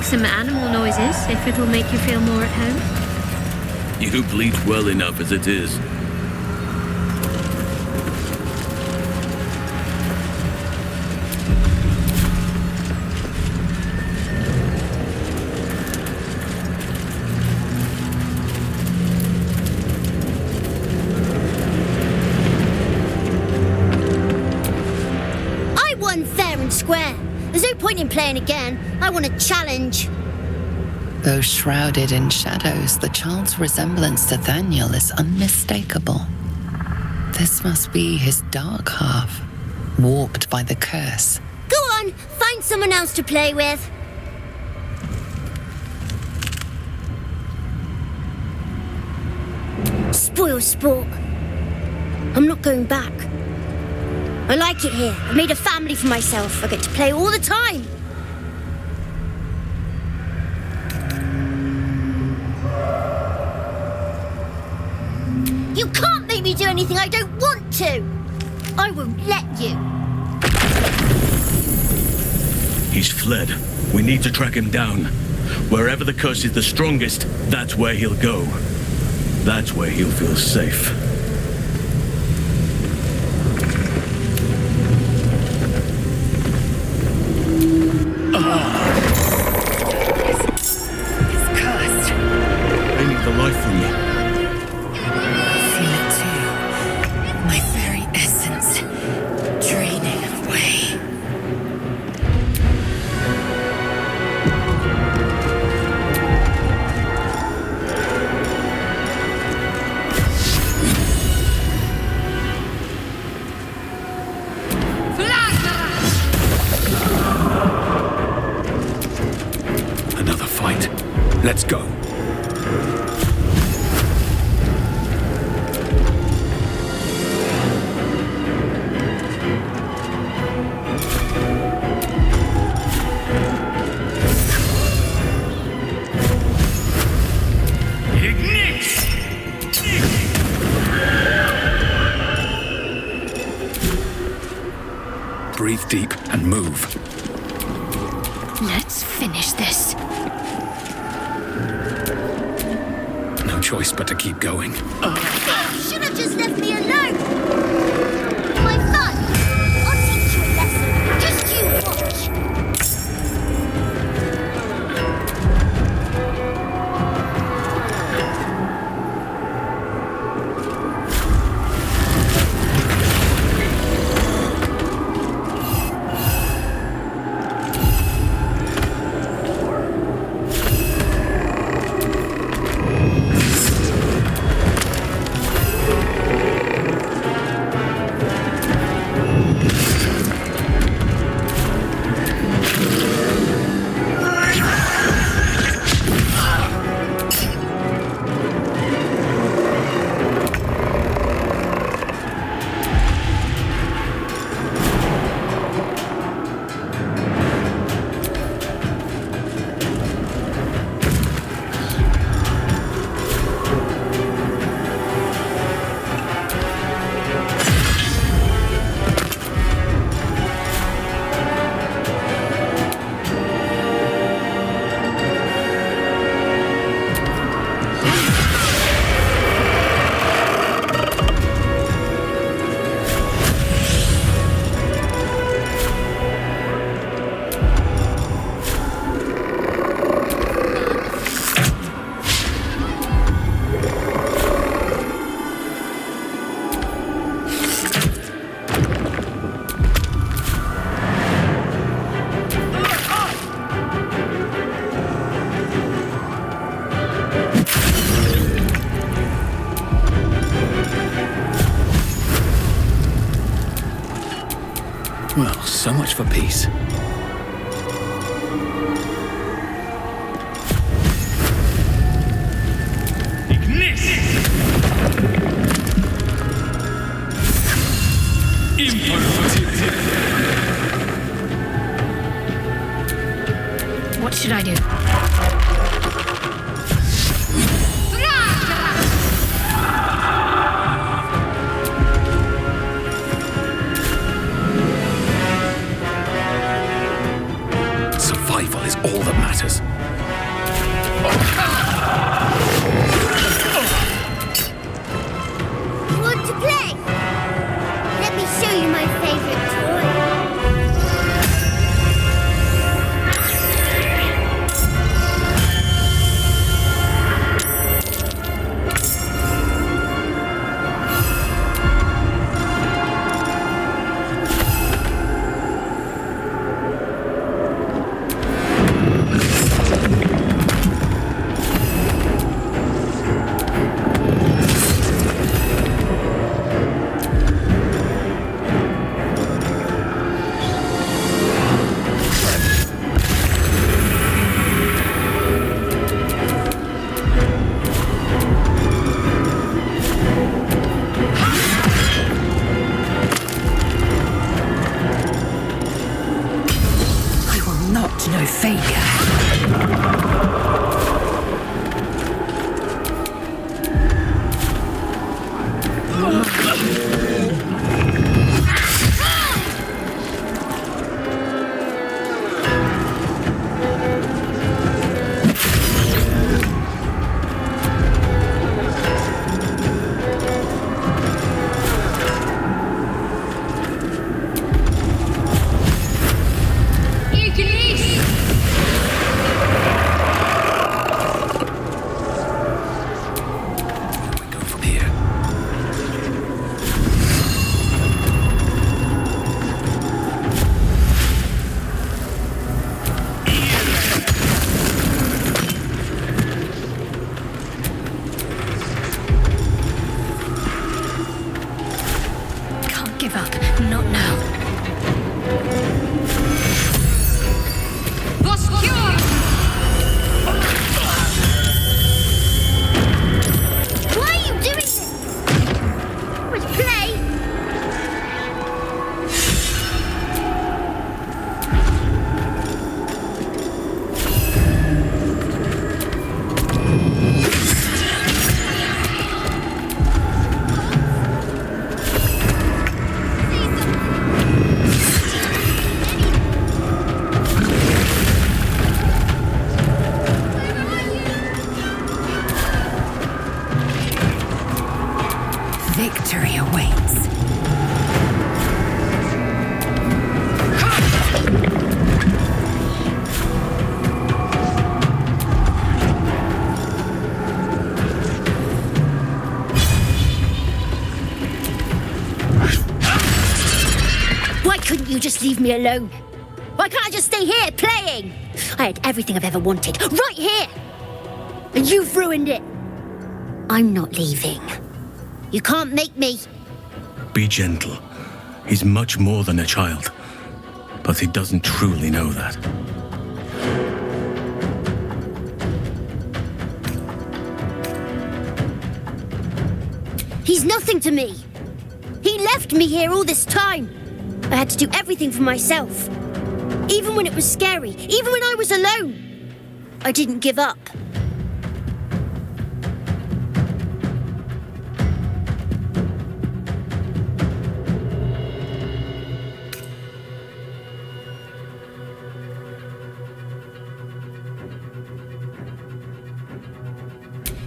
make some animal noises, if it'll make you feel more at home. You bleed well enough as it is. I won fair and square. There's no point in playing again. I want a challenge. Though shrouded in shadows, the child's resemblance to Thaniel is unmistakable. This must be his dark half, warped by the curse. Go on, find someone else to play with. Spoil sport. I'm not going back. I like it here. I made a family for myself. I get to play all the time. You can't make me do anything I don't want to. I won't let you. He's fled. We need to track him down. Wherever the curse is the strongest, that's where he'll go. That's where he'll feel safe. It's cursed. Draining the life from you. Feel it too. My very essence draining away. Another fight. Let's go. Breathe deep and move. Let's finish this. No choice but to keep going. Should have just left me alone. My fun. I'll teach you a lesson. Just you watch. Well, so much for peace. What should I do? Survival is all that matters. Give up. Not now. Why are you doing this? Let's play. Victory awaits. Why couldn't you just leave me alone? Why can't I just stay here playing? I had everything I've ever wanted, right here! And you've ruined it. I'm not leaving. You can't make me. Be gentle. He's much more than a child. But he doesn't truly know that. He's nothing to me. He left me here all this time. I had to do everything for myself. Even when it was scary, even when I was alone. I didn't give up.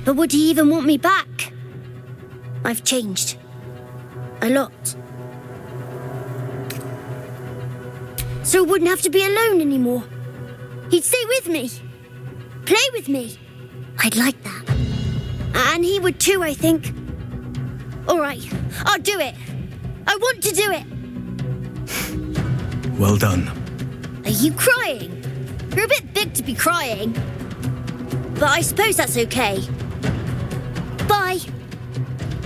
But would he even want me back? I've changed. A lot. So I wouldn't have to be alone anymore. He'd stay with me. Play with me. I'd like that. And he would too, I think. All right, I'll do it. I want to do it. Well done. Are you crying? You're a bit big to be crying. But I suppose that's okay. Bye.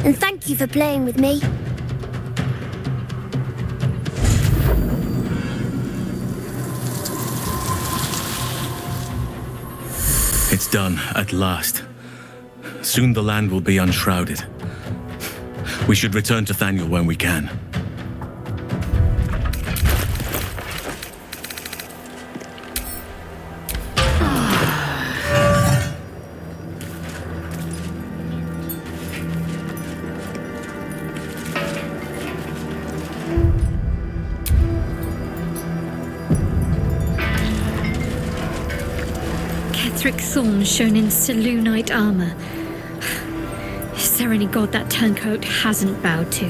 And thank you for playing with me. It's done, at last. Soon the land will be unshrouded. We should return to Thaniel when we can. Thorns shown in Selûnite armor. Is there any god that turncoat hasn't bowed to?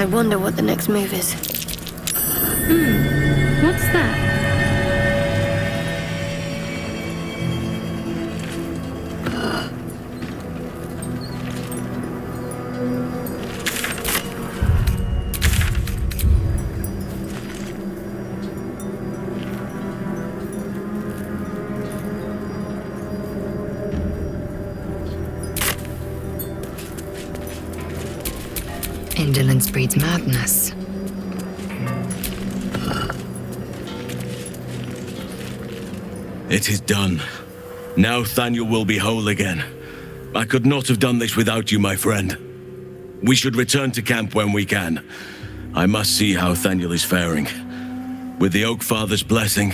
I wonder what the next move is. What's that? Indolence breeds madness. It is done. Now Thaniel will be whole again. I could not have done this without you, my friend. We should return to camp when we can. I must see how Thaniel is faring. With the Oak Father's blessing,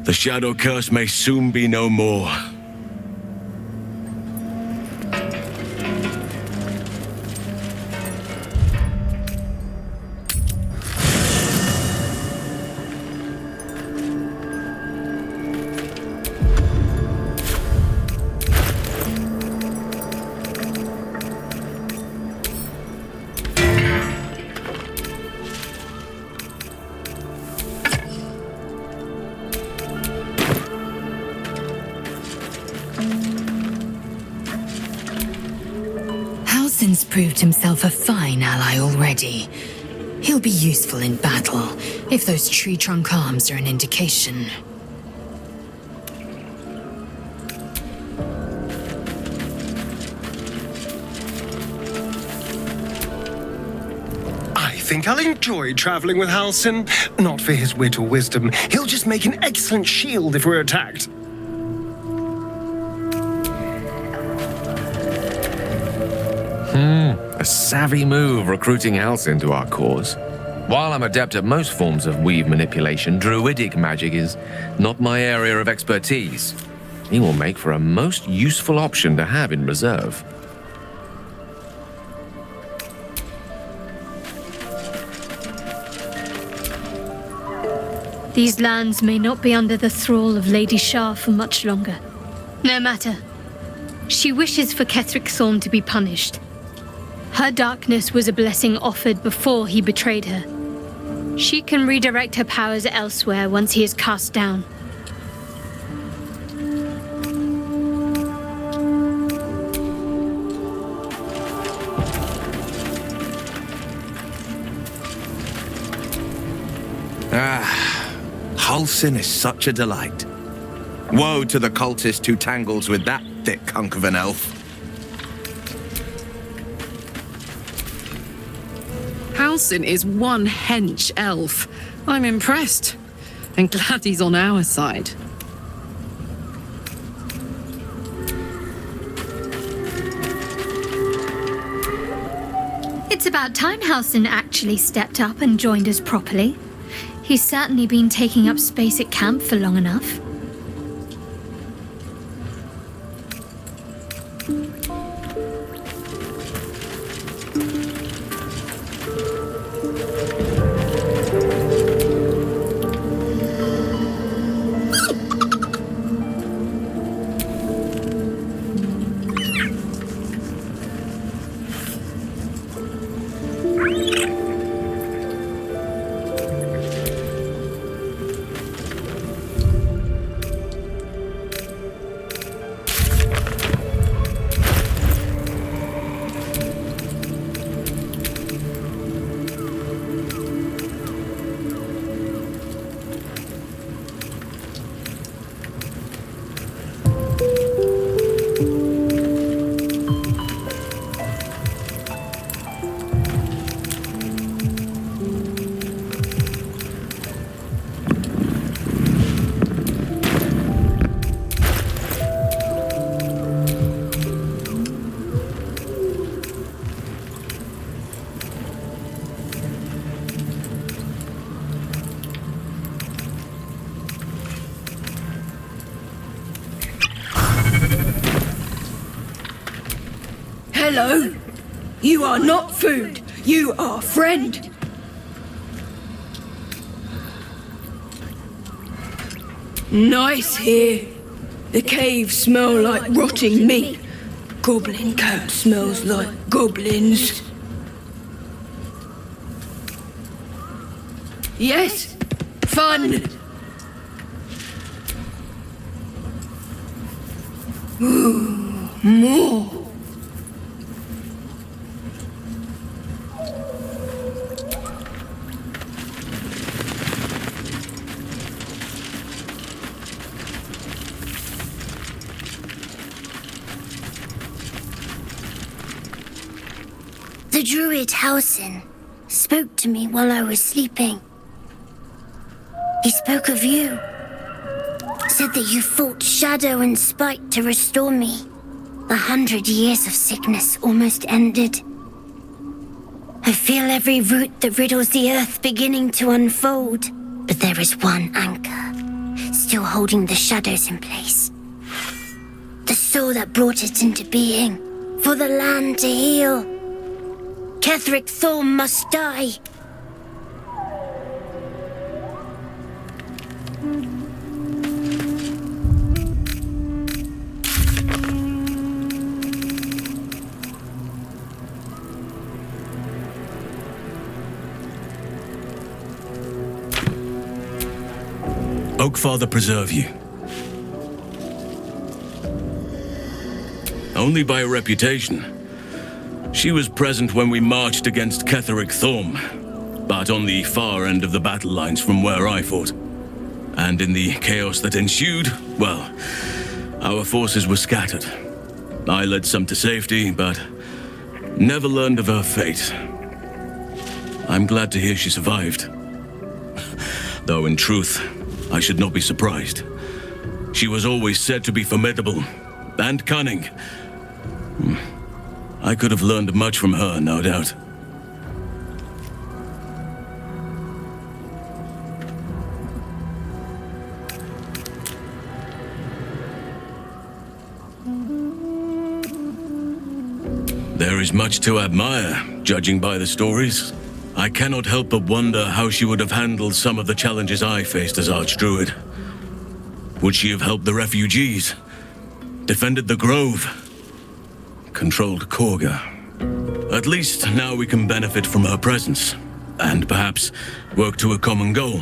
the Shadow Curse may soon be no more. Halsin's proved himself a fine ally already. He'll be useful in battle, if those tree trunk arms are an indication. I think I'll enjoy traveling with Halsin. Not for his wit or wisdom. He'll just make an excellent shield if we're attacked. A savvy move recruiting Halsin to our cause. While I'm adept at most forms of weave manipulation, druidic magic is not my area of expertise. He will make for a most useful option to have in reserve. These lands may not be under the thrall of Lady Shah for much longer. No matter. She wishes for Ketheric Thorn to be punished. Her darkness was a blessing offered before he betrayed her. She can redirect her powers elsewhere once he is cast down. Halsin is such a delight. Woe to the cultist who tangles with that thick hunk of an elf. Halsin is one hench elf. I'm impressed. And glad he's on our side. It's about time Halsin actually stepped up and joined us properly. He's certainly been taking up space at camp for long enough. Hello. You are not food. You are friend. Nice here. The caves smell like rotting meat. Goblin camp smells like goblins. Yes, fun. Ooh, more. The druid Halsin spoke to me while I was sleeping. He spoke of you. Said that you fought shadow and spite to restore me. The 100 years of sickness almost ended. I feel every root that riddles the earth beginning to unfold. But there is one anchor, still holding the shadows in place. The soul that brought it into being, for the land to heal. Ketheric Thorm must die. Oakfather preserve you. Only by reputation. She was present when we marched against Ketheric Thorm, but on the far end of the battle lines from where I fought. And in the chaos that ensued, well, our forces were scattered. I led some to safety, but never learned of her fate. I'm glad to hear she survived. Though in truth, I should not be surprised. She was always said to be formidable and cunning. I could have learned much from her, no doubt. There is much to admire, judging by the stories. I cannot help but wonder how she would have handled some of the challenges I faced as Archdruid. Would she have helped the refugees? Defended the Grove? Controlled Korga? At least now we can benefit from her presence, and perhaps work to a common goal.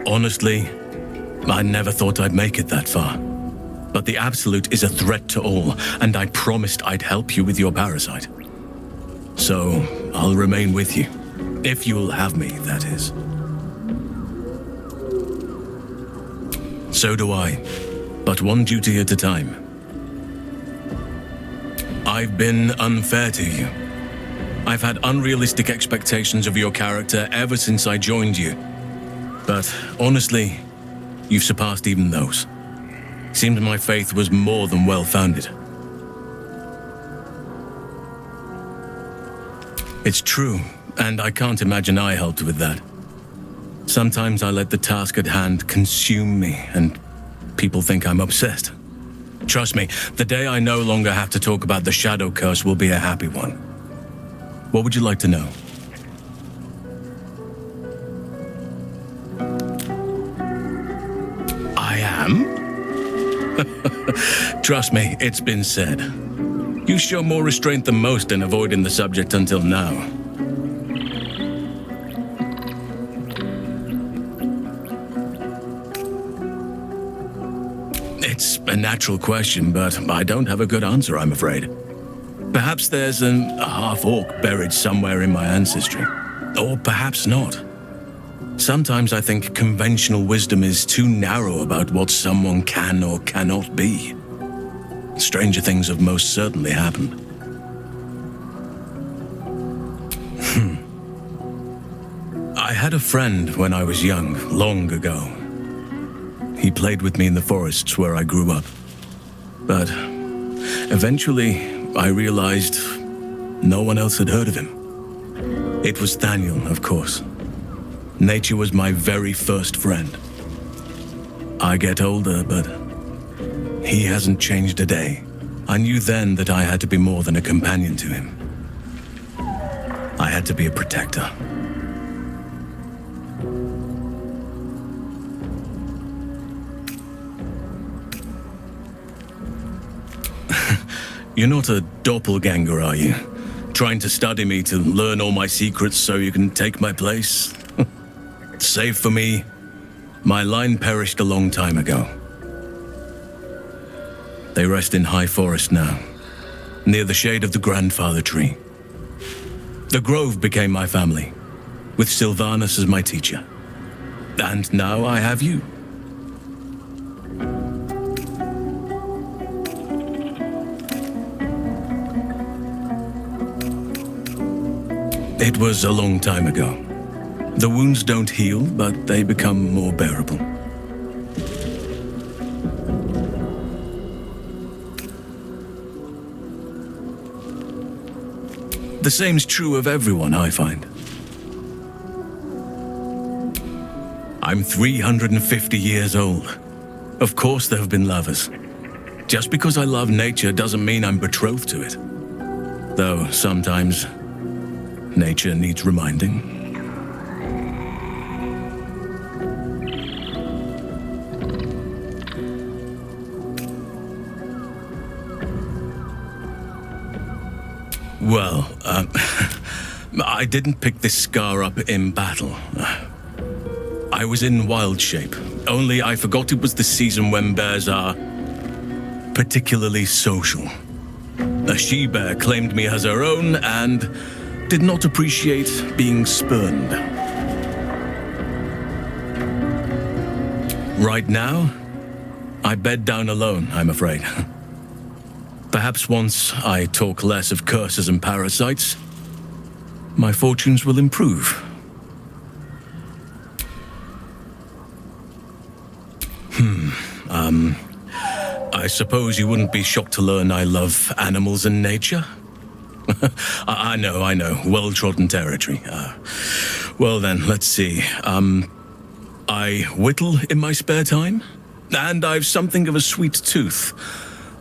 Honestly, I never thought I'd make it that far. But the Absolute is a threat to all, and I promised I'd help you with your parasite. So, I'll remain with you. If you'll have me, that is. So do I, but one duty at a time. I've been unfair to you. I've had unrealistic expectations of your character ever since I joined you. But honestly, you've surpassed even those. Seemed my faith was more than well-founded. It's true, and I can't imagine I helped with that. Sometimes I let the task at hand consume me, and people think I'm obsessed. Trust me, the day I no longer have to talk about the Shadow Curse will be a happy one. What would you like to know? I am? Trust me, it's been said. You show more restraint than most in avoiding the subject until now. It's a natural question, but I don't have a good answer, I'm afraid. Perhaps there's a half-orc buried somewhere in my ancestry. Or perhaps not. Sometimes I think conventional wisdom is too narrow about what someone can or cannot be. Stranger things have most certainly happened. I had a friend when I was young, long ago. He played with me in the forests where I grew up. But eventually, I realized no one else had heard of him. It was Thaniel, of course. Nature was my very first friend. I get older, but he hasn't changed a day. I knew then that I had to be more than a companion to him. I had to be a protector. You're not a doppelganger, are you? Trying to study me to learn all my secrets so you can take my place? Save for me, my line perished a long time ago. They rest in High Forest now, near the shade of the grandfather tree. The Grove became my family, with Sylvanas as my teacher. And now I have you. It was a long time ago. The wounds don't heal, but they become more bearable. The same's true of everyone, I find. I'm 350 years old. Of course there have been lovers. Just because I love nature doesn't mean I'm betrothed to it. Though sometimes nature needs reminding. Well, I didn't pick this scar up in battle. I was in wild shape, only I forgot it was the season when bears are particularly social. A she-bear claimed me as her own and did not appreciate being spurned. Right now, I bed down alone, I'm afraid. Perhaps once I talk less of curses and parasites, my fortunes will improve. I suppose you wouldn't be shocked to learn I love animals and nature? I know, well-trodden territory. Well then, let's see. I whittle in my spare time, and I've something of a sweet tooth.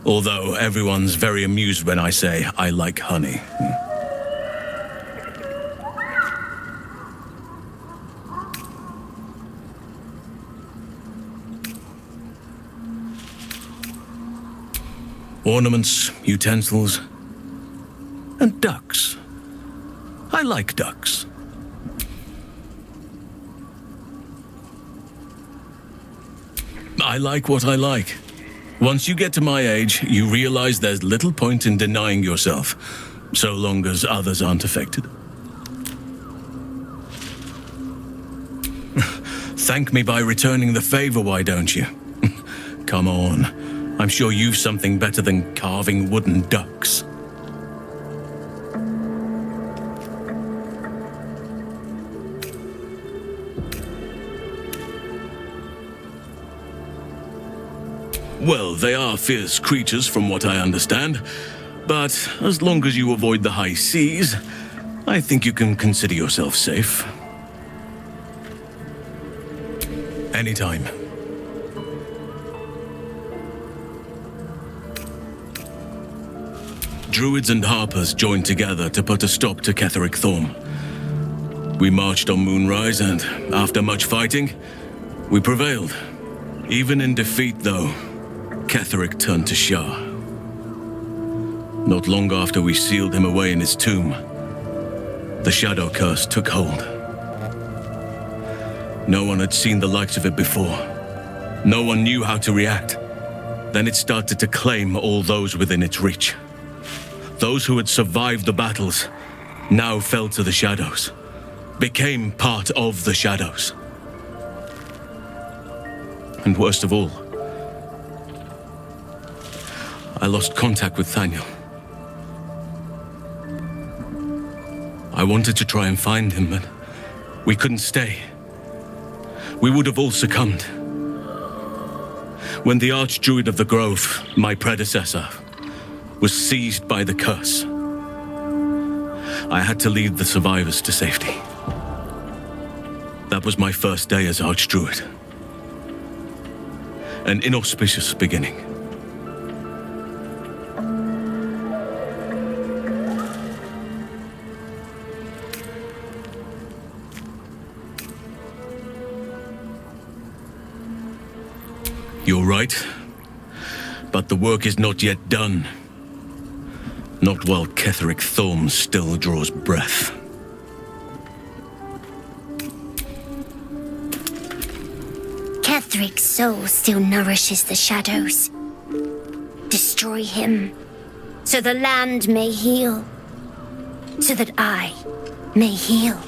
Although everyone's very amused when I say I like honey. Ornaments, utensils, and ducks. I like ducks. I like what I like. Once you get to my age, you realize there's little point in denying yourself, so long as others aren't affected. Thank me by returning the favor, why don't you? Come on. I'm sure you've something better than carving wooden ducks. Well, they are fierce creatures from what I understand, but as long as you avoid the high seas, I think you can consider yourself safe. Anytime. Druids and Harpers joined together to put a stop to Ketheric Thorm. We marched on Moonrise, and after much fighting, we prevailed. Even in defeat, though, Ketheric turned to Shah. Not long after we sealed him away in his tomb, the Shadow Curse took hold. No one had seen the likes of it before. No one knew how to react. Then it started to claim all those within its reach. Those who had survived the battles now fell to the shadows, became part of the shadows. And worst of all, I lost contact with Thaniel. I wanted to try and find him, but we couldn't stay. We would have all succumbed. When the Archdruid of the Grove, my predecessor, was seized by the curse, I had to lead the survivors to safety. That was my first day as Archdruid. An inauspicious beginning. You're right, but the work is not yet done. Not while Ketheric Thorm still draws breath. Ketheric's soul still nourishes the shadows. Destroy him, so the land may heal, so that I may heal.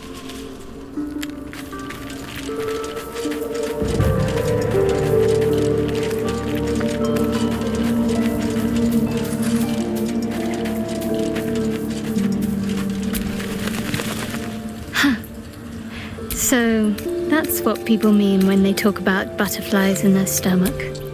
So, people mean when they talk about butterflies in their stomach.